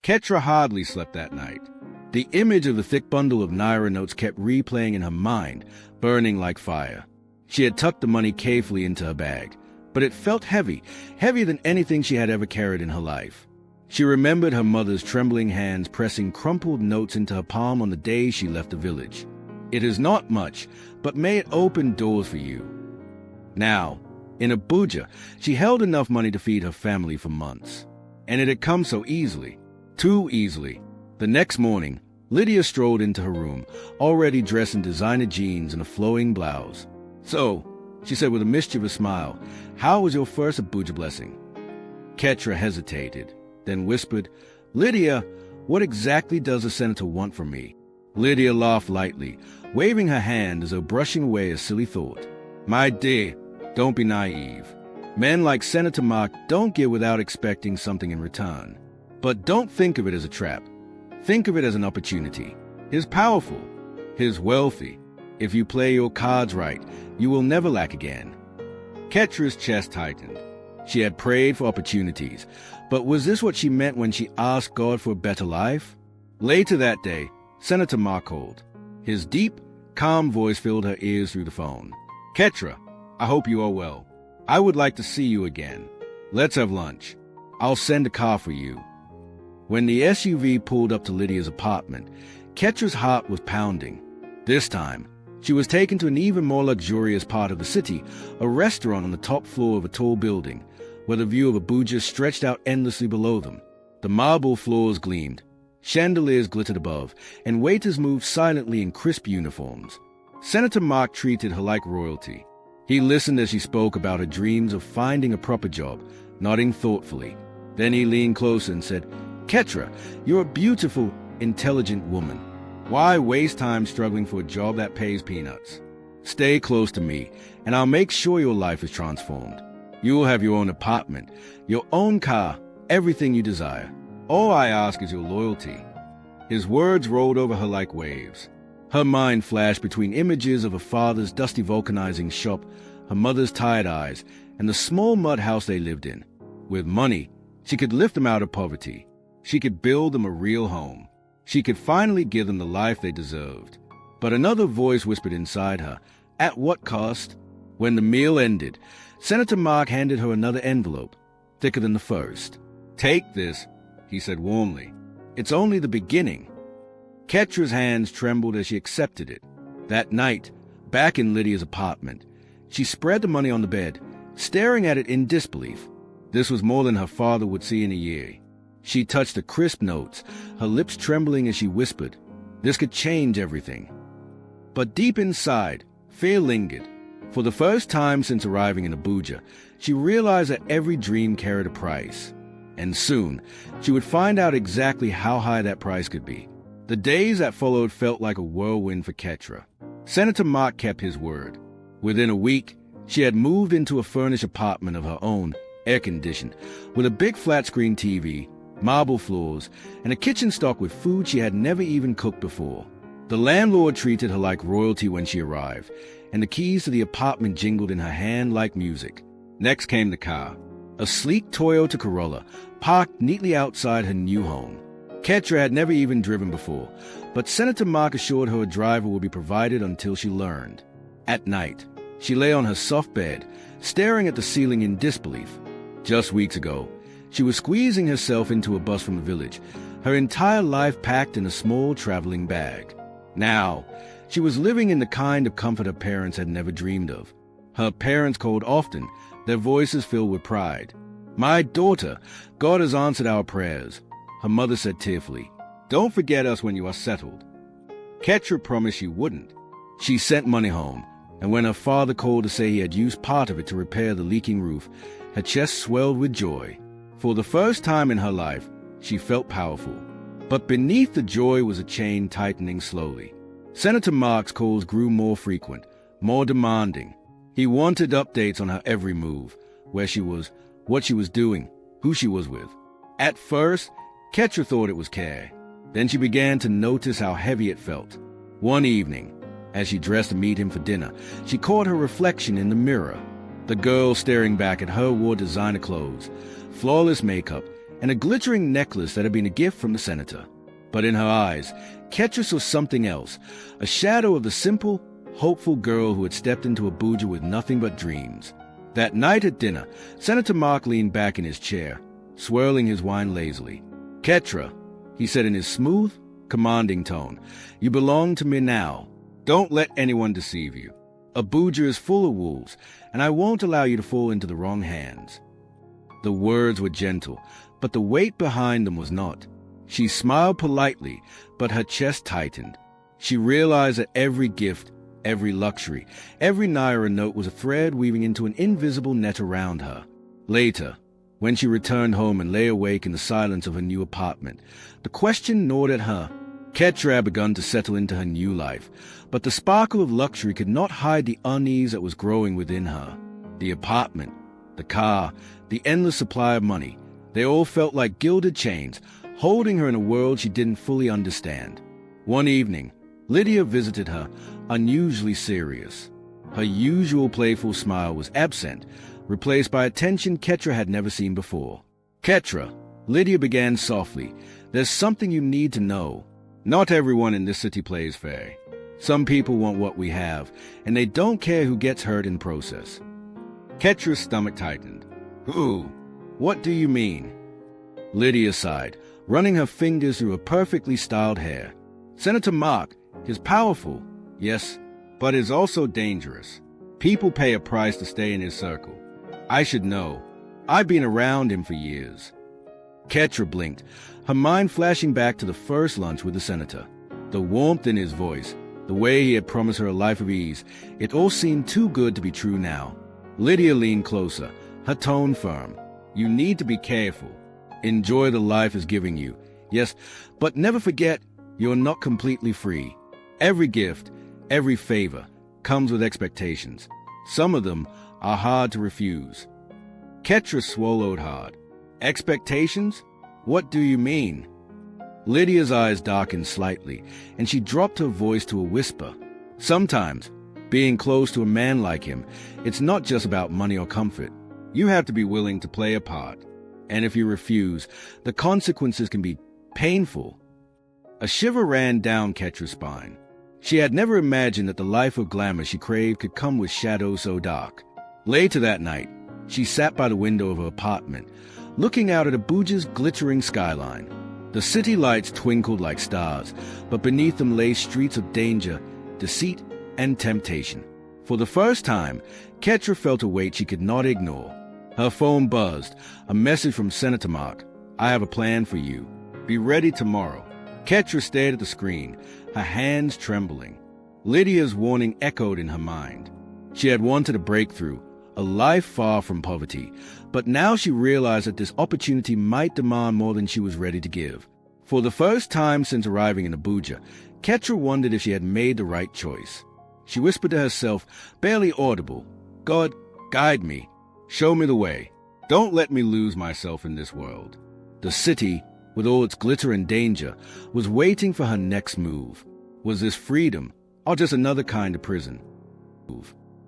Ketra hardly slept that night. The image of the thick bundle of Naira notes kept replaying in her mind, burning like fire. She had tucked the money carefully into her bag, but it felt heavy, heavier than anything she had ever carried in her life. She remembered her mother's trembling hands pressing crumpled notes into her palm on the day she left the village. It is not much, but may it open doors for you. Now, in Abuja, she held enough money to feed her family for months. And it had come so easily, too easily. The next morning, Lydia strolled into her room, already dressed in designer jeans and a flowing blouse. "So," she said with a mischievous smile, "how was your first Abuja blessing?" Ketra hesitated, then whispered, "Lydia, what exactly does the senator want from me?" Lydia laughed lightly, waving her hand as though brushing away a silly thought. "My dear, don't be naive. Men like Senator Mark don't give without expecting something in return. But don't think of it as a trap. Think of it as an opportunity. He's powerful. He's wealthy. If you play your cards right, you will never lack again." Ketra's chest tightened. She had prayed for opportunities, but was this what she meant when she asked God for a better life? Later that day, Senator Mark called. His deep, calm voice filled her ears through the phone. "Ketra, I hope you are well. I would like to see you again. Let's have lunch. I'll send a car for you." When the SUV pulled up to Lydia's apartment, Ketra's heart was pounding. This time, she was taken to an even more luxurious part of the city, a restaurant on the top floor of a tall building, where the view of Abuja stretched out endlessly below them. The marble floors gleamed, chandeliers glittered above, and waiters moved silently in crisp uniforms. Senator Mark treated her like royalty. He listened as she spoke about her dreams of finding a proper job, nodding thoughtfully. Then he leaned closer and said, "Ketra, you're a beautiful, intelligent woman. Why waste time struggling for a job that pays peanuts? Stay close to me, and I'll make sure your life is transformed. You will have your own apartment, your own car, everything you desire. All I ask is your loyalty." His words rolled over her like waves. Her mind flashed between images of her father's dusty vulcanizing shop, her mother's tired eyes, and the small mud house they lived in. With money, she could lift them out of poverty. She could build them a real home. She could finally give them the life they deserved. But another voice whispered inside her, "At what cost?" When the meal ended, Senator Mark handed her another envelope, thicker than the first. "Take this," he said warmly. "It's only the beginning." Ketra's hands trembled as she accepted it. That night, back in Lydia's apartment, she spread the money on the bed, staring at it in disbelief. This was more than her father would see in a year. She touched the crisp notes, her lips trembling as she whispered, "This could change everything." But deep inside, fear lingered. For the first time since arriving in Abuja, she realized that every dream carried a price. And soon, she would find out exactly how high that price could be. The days that followed felt like a whirlwind for Ketra. Senator Mark kept his word. Within a week, she had moved into a furnished apartment of her own, air-conditioned, with a big flat-screen TV, marble floors, and a kitchen stocked with food she had never even cooked before. The landlord treated her like royalty when she arrived, and the keys to the apartment jingled in her hand like music. Next came the car, a sleek Toyota Corolla, parked neatly outside her new home. Ketra had never even driven before, but Senator Mark assured her a driver would be provided until she learned. At night, she lay on her soft bed, staring at the ceiling in disbelief. Just weeks ago, she was squeezing herself into a bus from the village, her entire life packed in a small traveling bag. Now, she was living in the kind of comfort her parents had never dreamed of. Her parents called often, their voices filled with pride. "My daughter, God has answered our prayers," her mother said tearfully. "Don't forget us when you are settled." Ketra promised she wouldn't. She sent money home, and when her father called to say he had used part of it to repair the leaking roof, her chest swelled with joy. For the first time in her life, she felt powerful. But beneath the joy was a chain tightening slowly. Senator Mark's calls grew more frequent, more demanding. He wanted updates on her every move, where she was, what she was doing, who she was with. At first, Ketra thought it was care. Then she began to notice how heavy it felt. One evening, as she dressed to meet him for dinner, she caught her reflection in the mirror. The girl staring back at her wore designer clothes, flawless makeup, and a glittering necklace that had been a gift from the senator. But in her eyes, Ketra saw something else, a shadow of the simple, hopeful girl who had stepped into Abuja with nothing but dreams. That night at dinner, Senator Mark leaned back in his chair, swirling his wine lazily. "Ketra," he said in his smooth, commanding tone, "you belong to me now. Don't let anyone deceive you. Abuja is full of wolves, and I won't allow you to fall into the wrong hands." The words were gentle, but the weight behind them was not. She smiled politely, but her chest tightened. She realized that every gift, every luxury, every naira note was a thread weaving into an invisible net around her. Later, when she returned home and lay awake in the silence of her new apartment, the question gnawed at her. Ketra had begun to settle into her new life, but the sparkle of luxury could not hide the unease that was growing within her. The apartment, the car, the endless supply of money, they all felt like gilded chains, holding her in a world she didn't fully understand. One evening, Lydia visited her, unusually serious. Her usual playful smile was absent, replaced by a tension Ketra had never seen before. "Ketra," Lydia began softly, "there's something you need to know. Not everyone in this city plays fair. Some people want what we have, and they don't care who gets hurt in the process." Ketra's stomach tightened. "Who? What do you mean?" Lydia sighed, running her fingers through her perfectly styled hair. "Senator Mark is powerful, yes, but is also dangerous. People pay a price to stay in his circle. I should know. I've been around him for years." Ketra blinked, her mind flashing back to the first lunch with the senator. The warmth in his voice, the way he had promised her a life of ease, it all seemed too good to be true now. Lydia leaned closer, her tone firm. "You need to be careful. Enjoy the life is giving you. Yes, but never forget you're not completely free. Every gift, every favor, comes with expectations. Some of them are hard to refuse." Ketra swallowed hard. "Expectations? What do you mean?" Lydia's eyes darkened slightly, and she dropped her voice to a whisper. "Sometimes, being close to a man like him, it's not just about money or comfort. You have to be willing to play a part. And if you refuse, the consequences can be painful." A shiver ran down Ketra's spine. She had never imagined that the life of glamour she craved could come with shadows so dark. Later that night, she sat by the window of her apartment, looking out at Abuja's glittering skyline. The city lights twinkled like stars, but beneath them lay streets of danger, deceit, and temptation. For the first time, Ketra felt a weight she could not ignore. Her phone buzzed, a message from Senator Mark. "I have a plan for you. Be ready tomorrow." Ketra stared at the screen, her hands trembling. Lydia's warning echoed in her mind. She had wanted a breakthrough, a life far from poverty, but now she realized that this opportunity might demand more than she was ready to give. For the first time since arriving in Abuja, Ketra wondered if she had made the right choice. She whispered to herself, barely audible, "God, guide me. Show me the way. Don't let me lose myself in this world." The city, with all its glitter and danger, was waiting for her next move. Was this freedom, or just another kind of prison?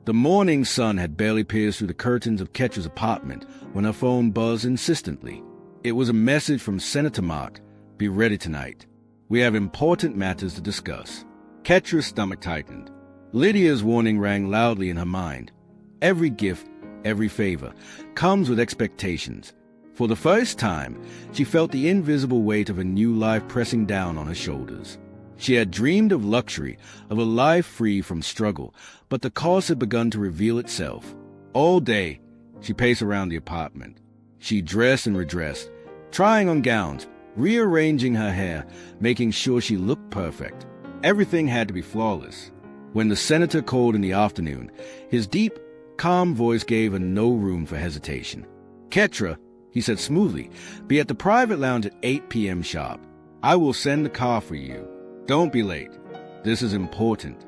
The morning sun had barely pierced through the curtains of Ketra's apartment when her phone buzzed insistently. It was a message from Senator Mark. "Be ready tonight. We have important matters to discuss." Ketra's stomach tightened. Lydia's warning rang loudly in her mind. Every gift, every favor, comes with expectations. For the first time, she felt the invisible weight of a new life pressing down on her shoulders. She had dreamed of luxury, of a life free from struggle, but the cost had begun to reveal itself. All day, she paced around the apartment. She dressed and redressed, trying on gowns, rearranging her hair, making sure she looked perfect. Everything had to be flawless. When the senator called in the afternoon, his deep, calm voice gave her no room for hesitation. "Ketra," he said smoothly, "be at the private lounge at 8 p.m. sharp. I will send the car for you. Don't be late. This is important."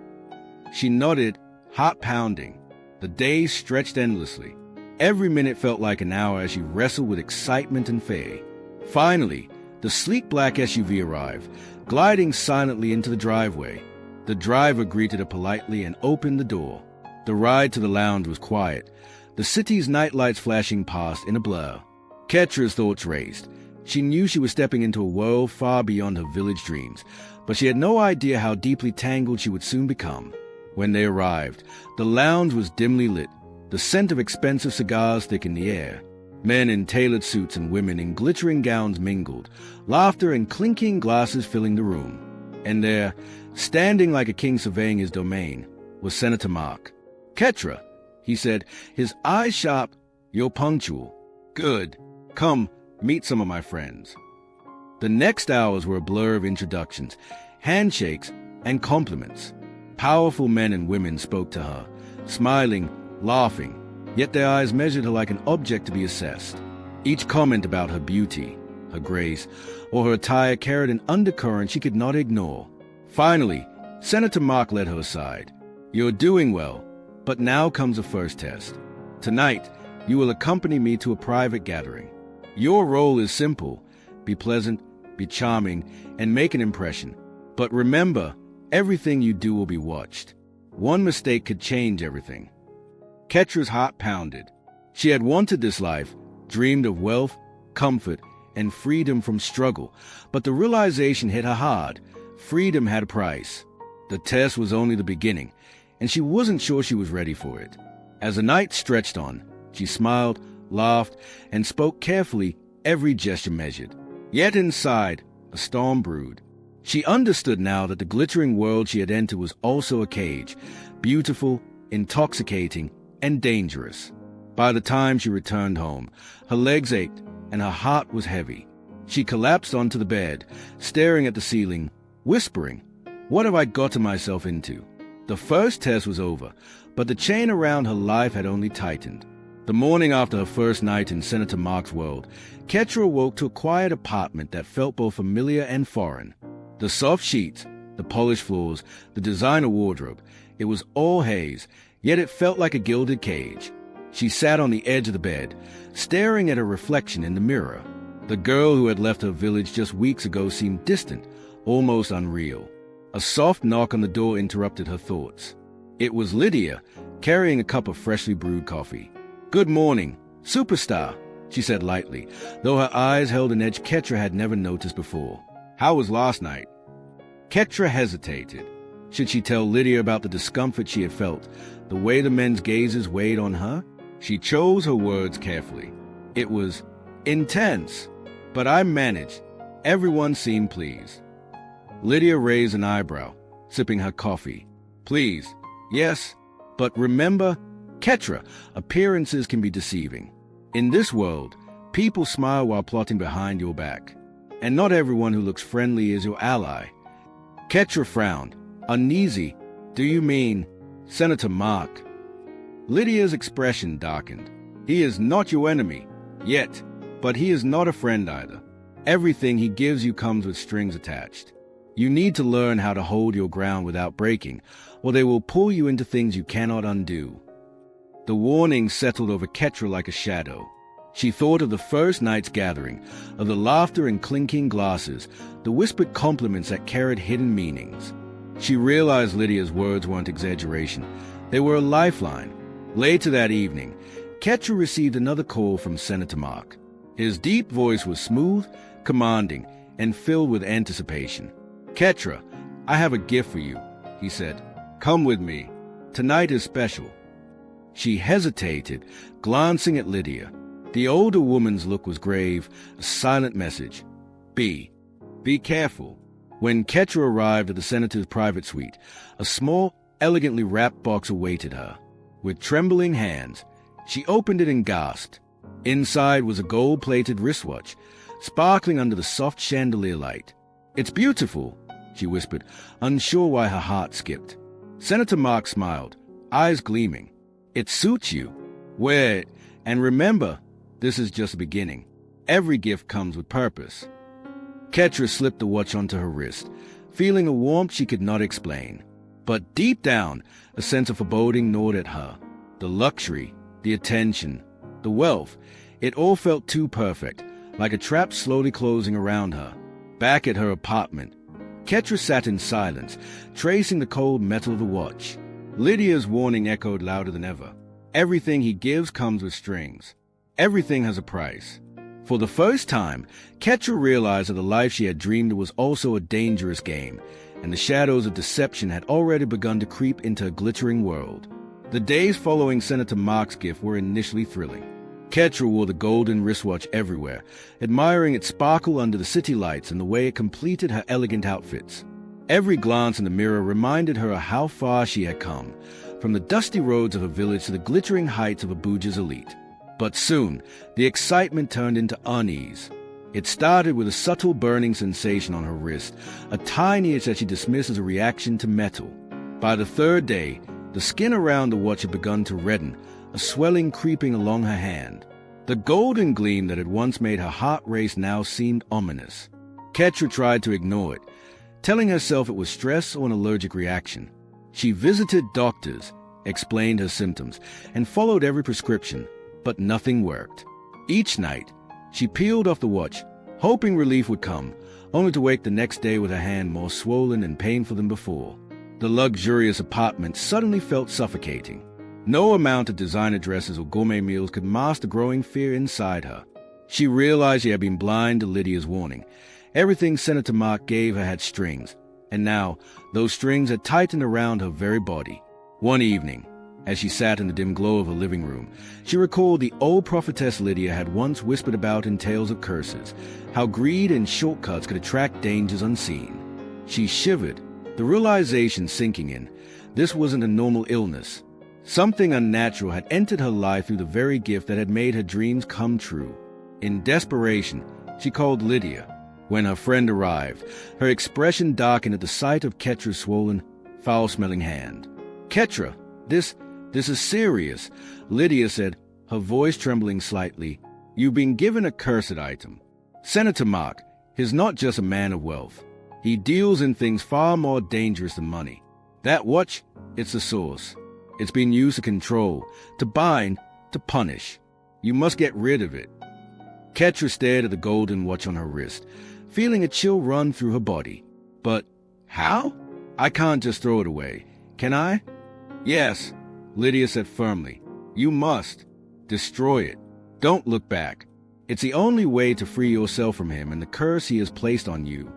She nodded, heart pounding. The days stretched endlessly. Every minute felt like an hour as she wrestled with excitement and fear. Finally, the sleek black SUV arrived, gliding silently into the driveway. The driver greeted her politely and opened the door. The ride to the lounge was quiet, the city's nightlights flashing past in a blur. Ketra's thoughts raced. She knew she was stepping into a world far beyond her village dreams, but she had no idea how deeply tangled she would soon become. When they arrived, the lounge was dimly lit. The scent of expensive cigars thickened the air. Men in tailored suits and women in glittering gowns mingled, laughter and clinking glasses filling the room. And there, standing like a king surveying his domain, was Senator Mark. "Ketra," he said, his eyes sharp. "You're punctual. Good. Come, meet some of my friends." The next hours were a blur of introductions, handshakes, and compliments. Powerful men and women spoke to her, smiling, laughing, yet their eyes measured her like an object to be assessed. Each comment about her beauty, her grace, or her attire carried an undercurrent she could not ignore. Finally, Senator Mark led her aside. "You're doing well, but now comes the first test. Tonight, you will accompany me to a private gathering. Your role is simple: be pleasant, be charming, and make an impression. But remember, everything you do will be watched. One mistake could change everything." Ketra's heart pounded. She had wanted this life, dreamed of wealth, comfort, and freedom from struggle, but the realization hit her hard. Freedom had a price. The test was only the beginning, and she wasn't sure she was ready for it. As the night stretched on, she smiled, laughed, and spoke carefully, every gesture measured. Yet inside, a storm brewed. She understood now that the glittering world she had entered was also a cage, beautiful, intoxicating, and dangerous. By the time she returned home, her legs ached and her heart was heavy. She collapsed onto the bed, staring at the ceiling, whispering, "What have I gotten myself into?" The first test was over, but the chain around her life had only tightened. The morning after her first night in Senator Mark's world, Ketra awoke to a quiet apartment that felt both familiar and foreign. The soft sheets, the polished floors, the designer wardrobe, it was all haze, yet it felt like a gilded cage. She sat on the edge of the bed, staring at her reflection in the mirror. The girl who had left her village just weeks ago seemed distant, almost unreal. A soft knock on the door interrupted her thoughts. It was Lydia, carrying a cup of freshly brewed coffee. "Good morning, superstar," she said lightly, though her eyes held an edge Ketra had never noticed before. "How was last night?" Ketra hesitated. Should she tell Lydia about the discomfort she had felt, the way the men's gazes weighed on her? She chose her words carefully. "It was intense, but I managed. Everyone seemed pleased." Lydia raised an eyebrow, sipping her coffee. "Please, yes, but remember, Ketra, appearances can be deceiving. In this world, people smile while plotting behind your back, and not everyone who looks friendly is your ally." Ketra frowned, uneasy. "Do you mean Senator Mark?" Lydia's expression darkened. "He is not your enemy, yet, but he is not a friend either. Everything he gives you comes with strings attached. You need to learn how to hold your ground without breaking, or they will pull you into things you cannot undo." The warning settled over Ketra like a shadow. She thought of the first night's gathering, of the laughter and clinking glasses, the whispered compliments that carried hidden meanings. She realized Lydia's words weren't exaggeration. They were a lifeline. Later that evening, Ketra received another call from Senator Mark. His deep voice was smooth, commanding, and filled with anticipation. "Ketra, I have a gift for you," he said. "Come with me. Tonight is special." She hesitated, glancing at Lydia. The older woman's look was grave, a silent message. Be careful." When Ketra arrived at the senator's private suite, a small, elegantly wrapped box awaited her. With trembling hands, she opened it and gasped. Inside was a gold-plated wristwatch, sparkling under the soft chandelier light. "It's beautiful," she whispered, unsure why her heart skipped. Senator Mark smiled, eyes gleaming. "It suits you. Wear it, and remember, this is just the beginning. Every gift comes with purpose." Ketra slipped the watch onto her wrist, feeling a warmth she could not explain. But deep down, a sense of foreboding gnawed at her. The luxury, the attention, the wealth, it all felt too perfect, like a trap slowly closing around her. Back at her apartment, Ketra sat in silence, tracing the cold metal of the watch. Lydia's warning echoed louder than ever. Everything he gives comes with strings. Everything has a price. For the first time, Ketra realized that the life she had dreamed was also a dangerous game, and the shadows of deception had already begun to creep into a glittering world. The days following Senator Mark's gift were initially thrilling. Ketra wore the golden wristwatch everywhere, admiring its sparkle under the city lights and the way it completed her elegant outfits. Every glance in the mirror reminded her of how far she had come, from the dusty roads of a village to the glittering heights of Abuja's elite. But soon, the excitement turned into unease. It started with a subtle burning sensation on her wrist, a tiny itch that she dismissed as a reaction to metal. By the third day, the skin around the watch had begun to redden, a swelling creeping along her hand. The golden gleam that had once made her heart race now seemed ominous. Ketra tried to ignore it, telling herself it was stress or an allergic reaction. She visited doctors, explained her symptoms, and followed every prescription, but nothing worked. Each night, she peeled off the watch, hoping relief would come, only to wake the next day with her hand more swollen and painful than before. The luxurious apartment suddenly felt suffocating. No amount of designer dresses or gourmet meals could mask the growing fear inside her. She realized she had been blind to Lydia's warning. Everything Senator Mark gave her had strings, and now those strings had tightened around her very body. One evening, as she sat in the dim glow of her living room, she recalled the old prophetess Lydia had once whispered about in tales of curses, how greed and shortcuts could attract dangers unseen. She shivered, the realization sinking in. This wasn't a normal illness. Something unnatural had entered her life through the very gift that had made her dreams come true. In desperation, she called Lydia. When her friend arrived, her expression darkened at the sight of Ketra's swollen, foul-smelling hand. "Ketra, this is serious," Lydia said, her voice trembling slightly. "You've been given a cursed item. Senator Mark is not just a man of wealth. He deals in things far more dangerous than money. That watch, it's the source. It's been used to control, to bind, to punish. You must get rid of it." Ketra stared at the golden watch on her wrist, feeling a chill run through her body. "But how? I can't just throw it away, can I?" "Yes," Lydia said firmly. "You must. Destroy it. Don't look back. It's the only way to free yourself from him and the curse he has placed on you."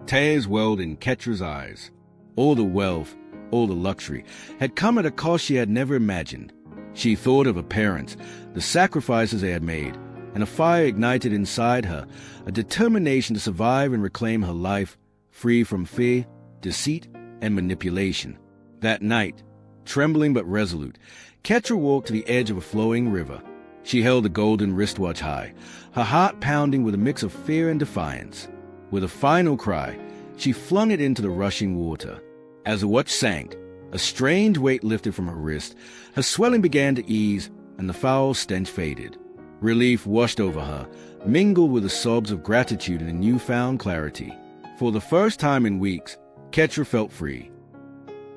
Tears welled in Ketra's eyes. All the wealth, all the luxury, had come at a cost she had never imagined. She thought of her parents, the sacrifices they had made, and a fire ignited inside her, a determination to survive and reclaim her life, free from fear, deceit, and manipulation. That night, trembling but resolute, Ketra walked to the edge of a flowing river. She held the golden wristwatch high, her heart pounding with a mix of fear and defiance. With a final cry, she flung it into the rushing water. As the watch sank, a strange weight lifted from her wrist, her swelling began to ease, and the foul stench faded. Relief washed over her, mingled with the sobs of gratitude and a newfound clarity. For the first time in weeks, Ketra felt free.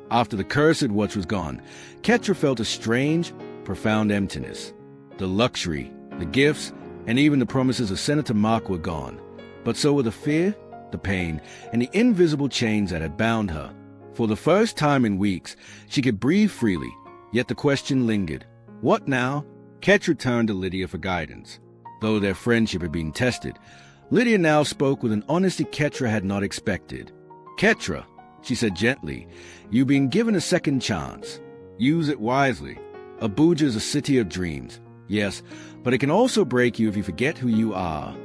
After the cursed watch was gone, Ketra felt a strange, profound emptiness. The luxury, the gifts, and even the promises of Senator Mark were gone. But so were the fear, the pain, and the invisible chains that had bound her. For the first time in weeks, she could breathe freely, yet the question lingered. What now? Ketra turned to Lydia for guidance. Though their friendship had been tested, Lydia now spoke with an honesty Ketra had not expected. "Ketra," she said gently, "you've been given a second chance. Use it wisely. Abuja is a city of dreams, yes, but it can also break you if you forget who you are."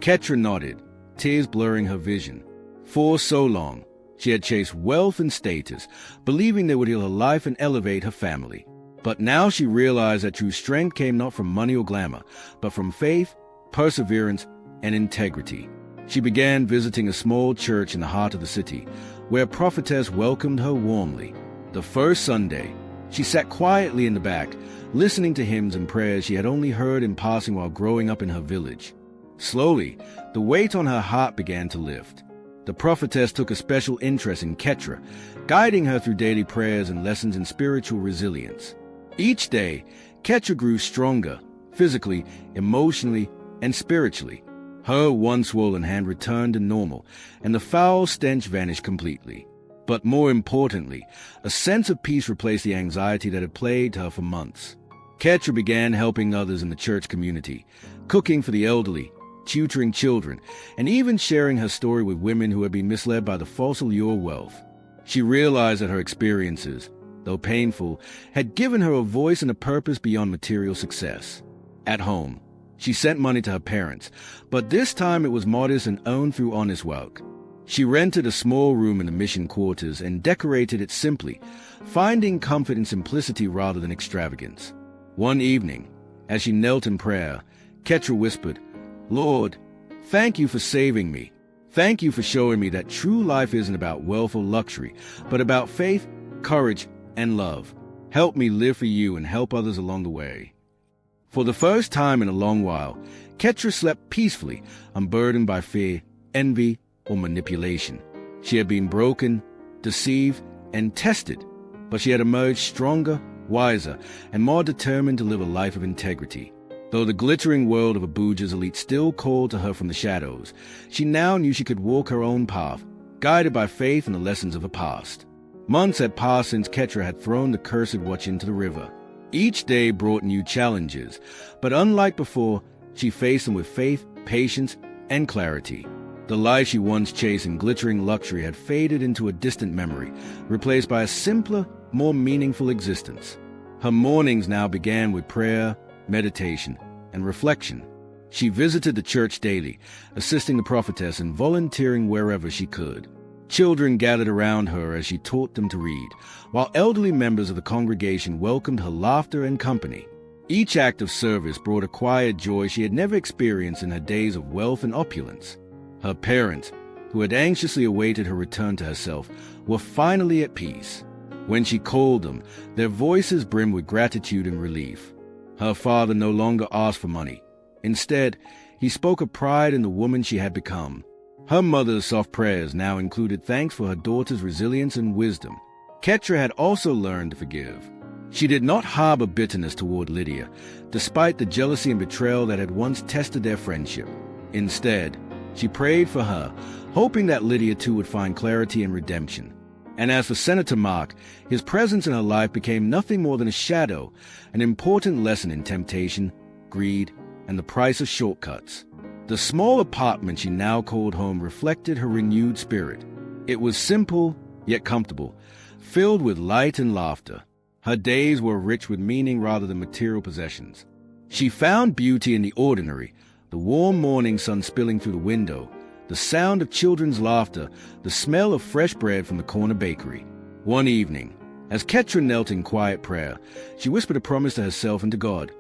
Ketra nodded, tears blurring her vision. For so long, she had chased wealth and status, believing they would heal her life and elevate her family. But now she realized that true strength came not from money or glamour, but from faith, perseverance, and integrity. She began visiting a small church in the heart of the city, where a prophetess welcomed her warmly. The first Sunday, she sat quietly in the back, listening to hymns and prayers she had only heard in passing while growing up in her village. Slowly, the weight on her heart began to lift. The prophetess took a special interest in Ketra, guiding her through daily prayers and lessons in spiritual resilience. Each day, Ketra grew stronger, physically, emotionally, and spiritually. Her once swollen hand returned to normal, and the foul stench vanished completely. But more importantly, a sense of peace replaced the anxiety that had plagued her for months. Ketra began helping others in the church community, cooking for the elderly, tutoring children, and even sharing her story with women who had been misled by the false allure of wealth. She realized that her experiences, though painful, had given her a voice and a purpose beyond material success. At home, she sent money to her parents, but this time it was modest and earned through honest work. She rented a small room in the mission quarters and decorated it simply, finding comfort in simplicity rather than extravagance. One evening, as she knelt in prayer, Ketra whispered, "Lord, thank you for saving me. Thank you for showing me that true life isn't about wealth or luxury, but about faith, courage, and love. Help me live for you and help others along the way." For the first time in a long while, Ketra slept peacefully, unburdened by fear, envy, or manipulation. She had been broken, deceived, and tested, but she had emerged stronger, wiser, and more determined to live a life of integrity. Though the glittering world of Abuja's elite still called to her from the shadows, she now knew she could walk her own path, guided by faith and the lessons of her past. Months had passed since Ketra had thrown the cursed watch into the river. Each day brought new challenges, but unlike before, she faced them with faith, patience, and clarity. The life she once chased in glittering luxury had faded into a distant memory, replaced by a simpler, more meaningful existence. Her mornings now began with prayer, meditation, and reflection. She visited the church daily, assisting the prophetess and volunteering wherever she could. Children gathered around her as she taught them to read, while elderly members of the congregation welcomed her laughter and company. Each act of service brought a quiet joy she had never experienced in her days of wealth and opulence. Her parents, who had anxiously awaited her return to herself, were finally at peace. When she called them, their voices brimmed with gratitude and relief. Her father no longer asked for money. Instead, he spoke of pride in the woman she had become. Her mother's soft prayers now included thanks for her daughter's resilience and wisdom. Ketra had also learned to forgive. She did not harbor bitterness toward Lydia, despite the jealousy and betrayal that had once tested their friendship. Instead, she prayed for her, hoping that Lydia too would find clarity and redemption. And as for Senator Mark, his presence in her life became nothing more than a shadow, an important lesson in temptation, greed, and the price of shortcuts. The small apartment she now called home reflected her renewed spirit. It was simple, yet comfortable, filled with light and laughter. Her days were rich with meaning rather than material possessions. She found beauty in the ordinary, the warm morning sun spilling through the window, the sound of children's laughter, the smell of fresh bread from the corner bakery. One evening, as Ketra knelt in quiet prayer, she whispered a promise to herself and to God.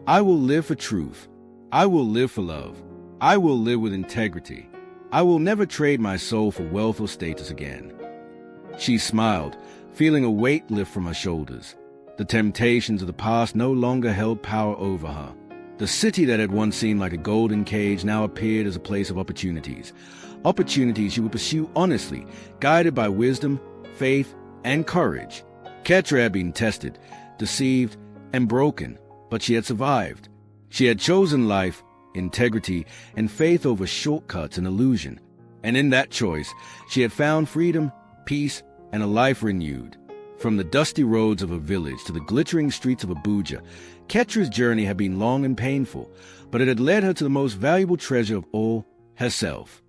"I will live for truth. I will live for love. I will live with integrity. I will never trade my soul for wealth or status again." She smiled, feeling a weight lift from her shoulders. The temptations of the past no longer held power over her. The city that had once seemed like a golden cage now appeared as a place of opportunities. Opportunities she would pursue honestly, guided by wisdom, faith, and courage. Ketra had been tested, deceived, and broken, but she had survived. She had chosen life, integrity, and faith over shortcuts and illusion. And in that choice, she had found freedom, peace, and a life renewed. From the dusty roads of a village to the glittering streets of Abuja, Ketra's journey had been long and painful, but it had led her to the most valuable treasure of all, herself.